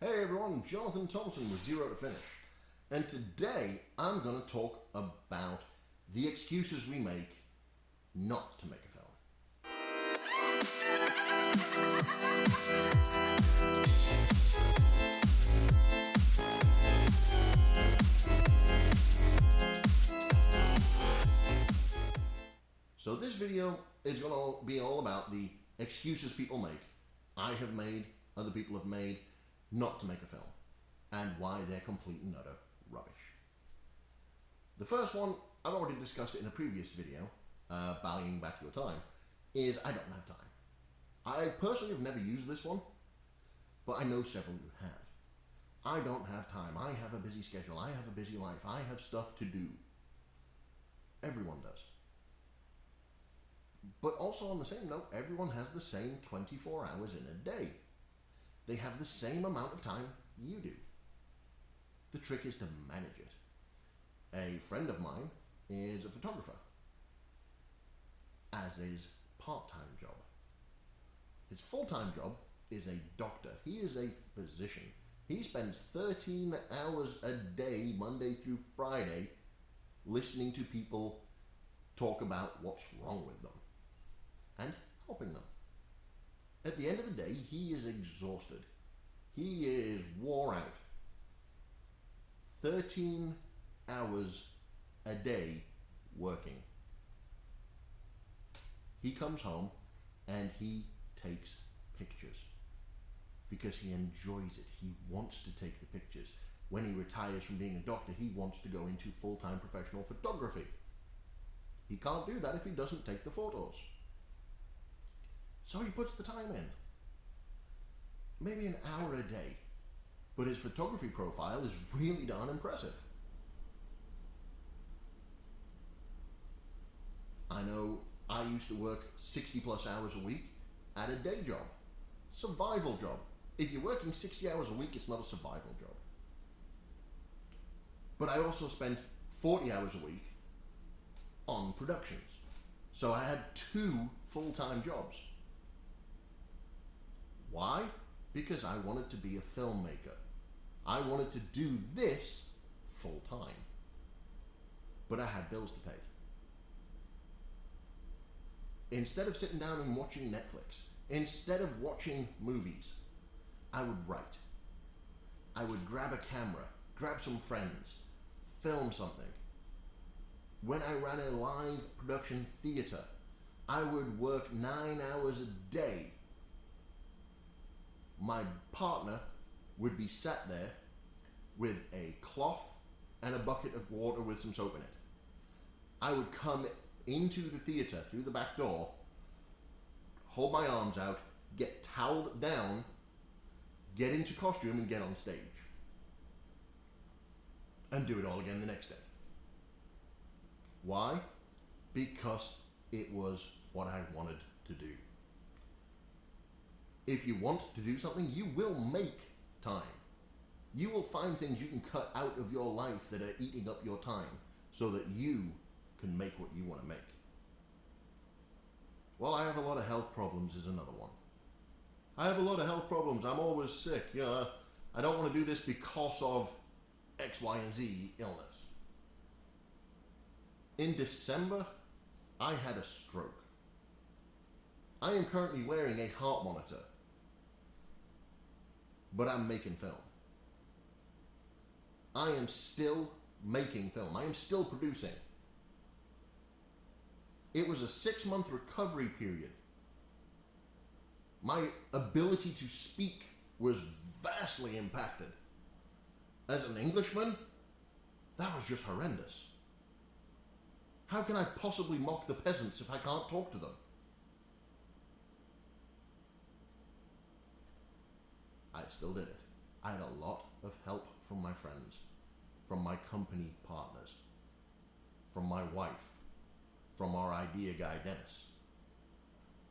Hey everyone, Jonathan Thompson with Zero to Finish. And today I'm going to talk about the excuses we make not to make a film. So this video is going to be all about the excuses people make, I have made, other people have made, not to make a film, and why they're complete and utter rubbish. The first one, I've already discussed it in a previous video, valuing back your time, is I don't have time. I personally have never used this one, but I know several who have. I don't have time. I have a busy schedule. I have a busy life. I have stuff to do. Everyone does. But also on the same note, everyone has the same 24 hours in a day. They have the same amount of time you do. The trick is to manage it. A friend of mine is a photographer, as his part-time job. His full-time job is a doctor. He is a physician. He spends 13 hours a day, Monday through Friday, listening to people talk about what's wrong with them and helping them. At the end of the day, he is exhausted. He is wore out. 13 hours a day working. He comes home and he takes pictures because he enjoys it. He wants to take the pictures. When he retires from being a doctor, he wants to go into full-time professional photography. He can't do that if he doesn't take the photos. So he puts the time in. Maybe an hour a day. But his photography profile is really darn impressive. I know I used to work 60 plus hours a week at a day job. Survival job. If you're working 60 hours a week, it's not a survival job. But I also spent 40 hours a week on productions. So I had 2 full-time jobs. Why? Because I wanted to be a filmmaker. I wanted to do this full-time. But I had bills to pay. Instead of sitting down and watching Netflix, instead of watching movies, I would write. I would grab a camera, grab some friends, film something. When I ran a live production theater, I would work 9 hours a day. My partner would be sat there with a cloth and a bucket of water with some soap in it. I would come into the theater through the back door, hold my arms out, get toweled down, get into costume and get on stage. And do it all again the next day. Why? Because it was what I wanted to do. If you want to do something, you will make time. You will find things you can cut out of your life that are eating up your time so that you can make what you want to make. Well, I have a lot of health problems is another one. I have a lot of health problems. I'm always sick. I don't want to do this because of X, Y, and Z illness. In December, I had a stroke. I am currently wearing a heart monitor, but I'm making film. I am still making film. I am still producing. It was a 6-month recovery period. My ability to speak was vastly impacted. As an Englishman, that was just horrendous. How can I possibly mock the peasants if I can't talk to them? I still did it. I had a lot of help from my friends, from my company partners, from my wife, from our idea guy, Dennis.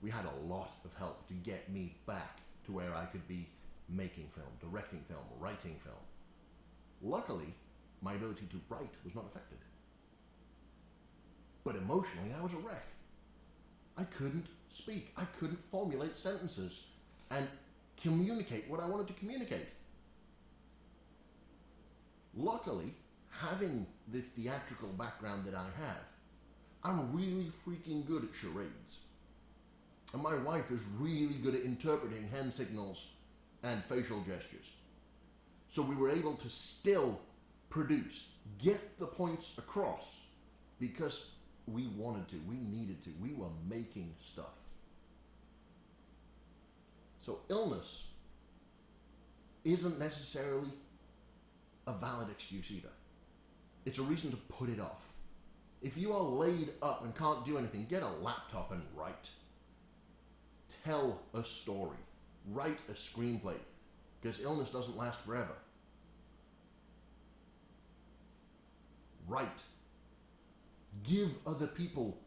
We had a lot of help to get me back to where I could be making film, directing film, writing film. Luckily, my ability to write was not affected. But emotionally, I was a wreck. I couldn't speak. I couldn't formulate sentences and communicate what I wanted to communicate. Luckily, having the theatrical background that I have, I'm really freaking good at charades. And my wife is really good at interpreting hand signals and facial gestures. So we were able to still produce, get the points across, because we wanted to, we needed to, we were making stuff. So illness isn't necessarily a valid excuse either. It's a reason to put it off. If you are laid up and can't do anything, get a laptop and write. Tell a story. Write a screenplay. Because illness doesn't last forever. Write. Give other people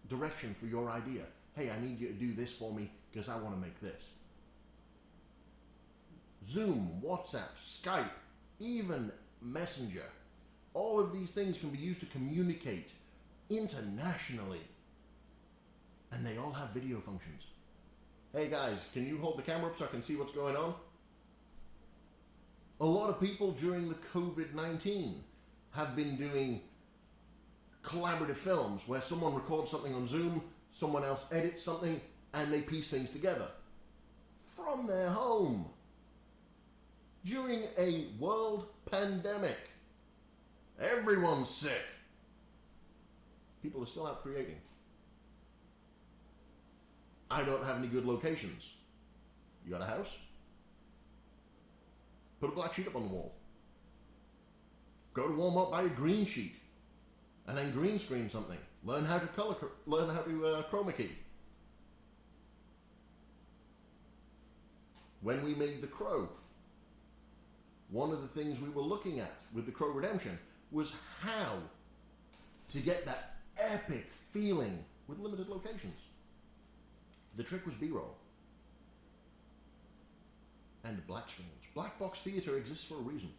direction for your idea. Hey, I need you to do this for me because I want to make this. Zoom, WhatsApp, Skype, even Messenger. All of these things can be used to communicate internationally. And they all have video functions. Hey guys, can you hold the camera up so I can see what's going on? A lot of people during the COVID-19 have been doing collaborative films where someone records something on Zoom, someone else edits something, and they piece things together from their home during a world pandemic. Everyone's sick. People are still out creating. I don't have any good locations. You got a house? Put a black sheet up on the wall. Go to Walmart, buy a green sheet, and then green screen something. Learn how to chroma key. When we made The Crow, one of the things we were looking at with The Crow Redemption was how to get that epic feeling with limited locations. The trick was B-roll and black screens. Black box theater exists for a reason.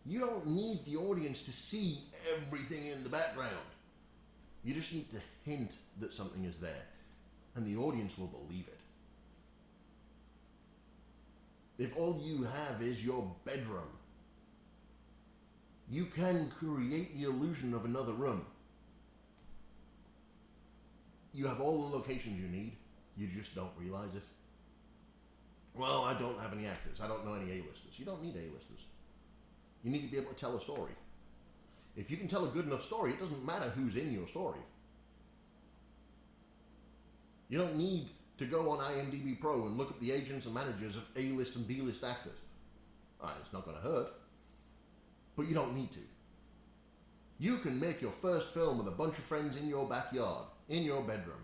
You don't need the audience to see everything in the background. You just need to hint that something is there, and the audience will believe it. If all you have is your bedroom, you can create the illusion of another room. You have all the locations you need, you just don't realize it. Well, I don't have any actors, I don't know any A-listers. You don't need A-listers. You need to be able to tell a story. If you can tell a good enough story, it doesn't matter who's in your story. You don't need to go on IMDb Pro and look at the agents and managers of A-list and B-list actors. It's not going to hurt, but you don't need to. You can make your first film with a bunch of friends in your backyard, in your bedroom.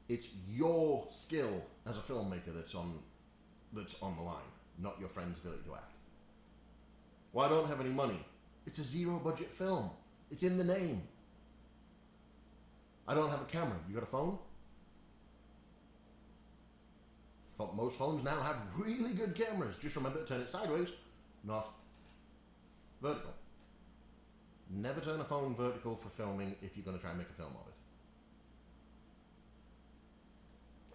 It's your skill as a filmmaker that's on the line, not your friend's ability to act. Well, I don't have any money. It's a zero budget film. It's in the name. I don't have a camera. You got a phone? Most phones now have really good cameras. Just remember to turn it sideways, not vertical. Never turn a phone vertical for filming if you're going to try and make a film of it.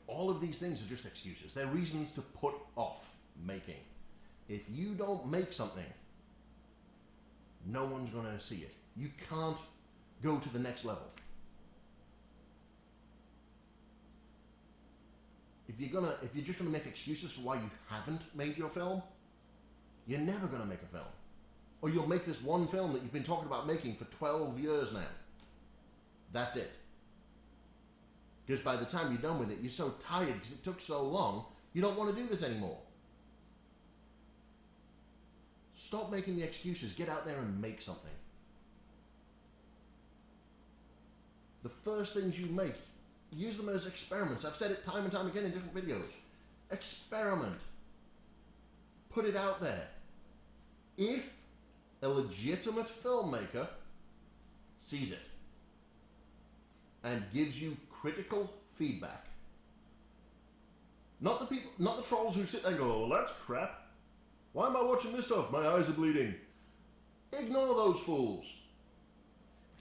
All of these things are just excuses. They're reasons to put off making. If you don't make something, no one's going to see it. You can't go to the next level. If you're just going to make excuses for why you haven't made your film, you're never going to make a film. Or you'll make this one film that you've been talking about making for 12 years now. That's it. Because by the time you're done with it, you're so tired because it took so long, you don't want to do this anymore. Stop making the excuses. Get out there and make something. The first things you make, use them as experiments. I've said it time and time again in different videos. Experiment. Put it out there. If a legitimate filmmaker sees it and gives you critical feedback, not the trolls who sit there and go, "Oh, that's crap. Why am I watching this stuff? My eyes are bleeding." Ignore those fools.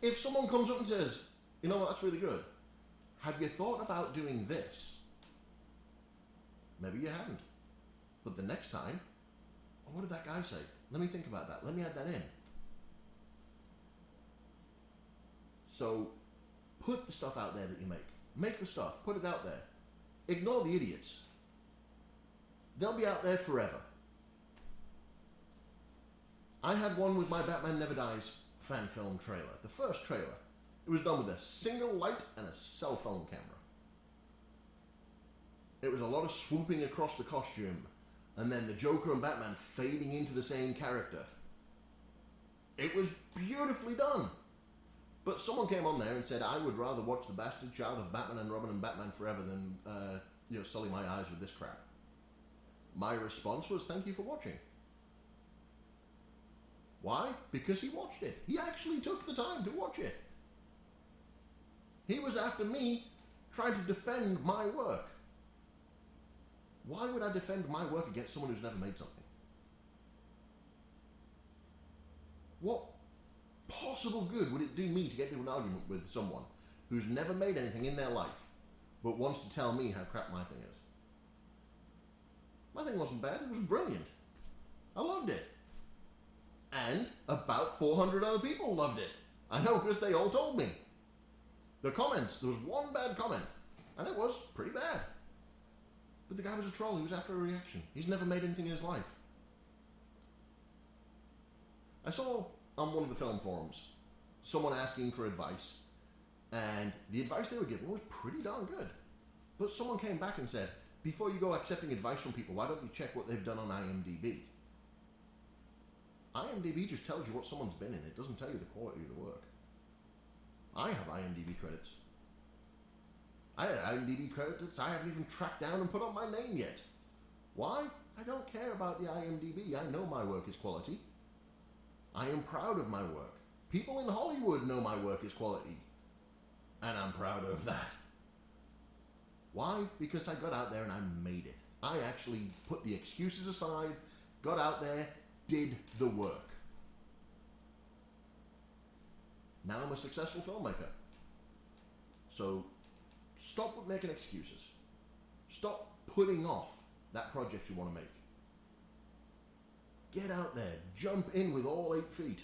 If someone comes up and says, "You know what, that's really good. Have you thought about doing this?" Maybe you haven't. But the next time, What did that guy say? Let me think about that. Let me add that in. So, put the stuff out there that you make. Make the stuff. Put it out there. Ignore the idiots. They'll be out there forever. I had one with my Batman Never Dies fan film trailer. The first trailer. It was done with a single light and a cell phone camera. It was a lot of swooping across the costume, and then the Joker and Batman fading into the same character. It was beautifully done. But someone came on there and said, I would rather watch the bastard child of Batman and Robin and Batman Forever than sully my eyes with this crap. My response was, thank you for watching. Why? Because he watched it. He actually took the time to watch it. He was after me trying to defend my work. Why would I defend my work against someone who's never made something? What possible good would it do me to get into an argument with someone who's never made anything in their life but wants to tell me how crap my thing is? My thing wasn't bad, it was brilliant. I loved it. And about 400 other people loved it. I know, because they all told me. The comments, there was one bad comment, and it was pretty bad. But the guy was a troll, he was after a reaction. He's never made anything in his life. I saw on one of the film forums someone asking for advice, and the advice they were giving was pretty darn good. But someone came back and said, before you go accepting advice from people, why don't you check what they've done on IMDb? IMDb just tells you what someone's been in. It doesn't tell you the quality of the work. I have IMDb credits. I had IMDb credits I haven't even tracked down and put on my name yet. Why? I don't care about the IMDb. I know my work is quality. I am proud of my work. People in Hollywood know my work is quality. And I'm proud of that. Why? Because I got out there and I made it. I actually put the excuses aside, got out there, did the work. Now I'm a successful filmmaker. So stop making excuses. Stop putting off that project you want to make. Get out there. Jump in with all 8 feet.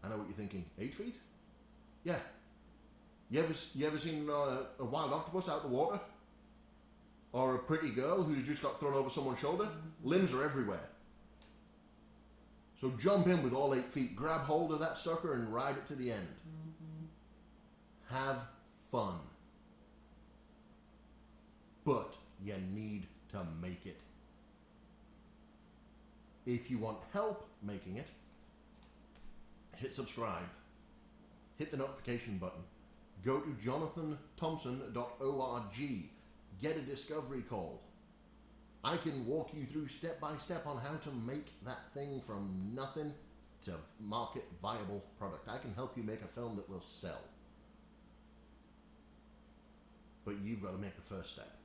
I know what you're thinking. 8 feet? Yeah. You ever seen a wild octopus out in the water? Or a pretty girl who's just got thrown over someone's shoulder? Limbs are everywhere. So jump in with all 8 feet. Grab hold of that sucker and ride it to the end. Have fun. But you need to make it. If you want help making it, hit subscribe. Hit the notification button. Go to jonathanthompson.org. Get a discovery call. I can walk you through step by step on how to make that thing from nothing to market viable product. I can help you make a film that will sell. But you've got to make the first step.